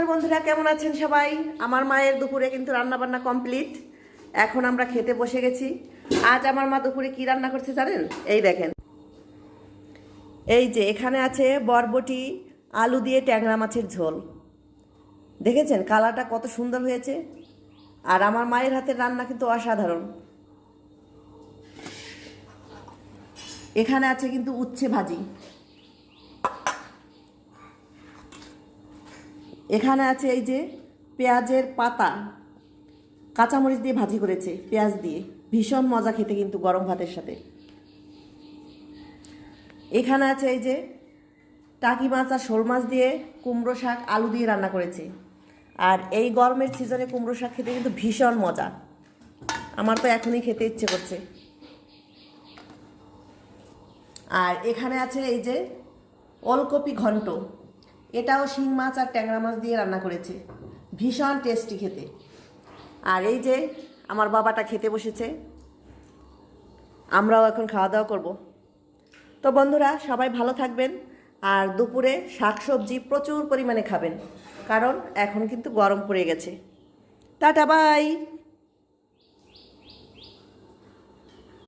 বন্ধুরা, কেমন আছেন সবাই? আমার মায়ের দুপুরে কিন্তু রান্না বান্না কমপ্লিট। এখন আমরা খেতে বসে গেছি। আজ আমার মা দুপুরে কি রান্না করছে জানেন? এই দেখেন, এই যে এখানে আছে বরবটি আলু দিয়ে ট্যাংরা মাছের ঝোল। দেখেছেন কালারটা কত সুন্দর হয়েছে? আর আমার মায়ের হাতের রান্না কিন্তু অসাধারণ। এখানে আছে কিন্তু উচ্ছে ভাজি। এখানে আছে এই যে পেঁয়াজের পাতা, কাঁচামরিচ দিয়ে ভাজি করেছে পেঁয়াজ দিয়ে, ভীষণ মজা খেতে কিন্তু গরম ভাতের সাথে। এখানে আছে এই যে টাকি মাছ আর শোল মাছ দিয়ে কুমড়ো শাক আলু দিয়ে রান্না করেছে। আর এই গরমের সিজনে কুমড়ো শাক খেতে কিন্তু ভীষণ মজা। আমার তো এখনই খেতে ইচ্ছে করছে। আর এখানে আছে এই যে ওলকপি ঘন্ট, এটাও শিং মাছ আর ট্যাংরা মাছ দিয়ে রান্না করেছে, ভীষণ টেস্টি খেতে। আর এই যে আমার বাবাটা খেতে বসেছে, আমরাও এখন খাওয়া দাওয়া করব। তো বন্ধুরা, সবাই ভালো থাকবেন আর দুপুরে শাকসবজি প্রচুর পরিমাণে খাবেন, কারণ এখন কিন্তু গরম পড়ে গেছে। Tata, by.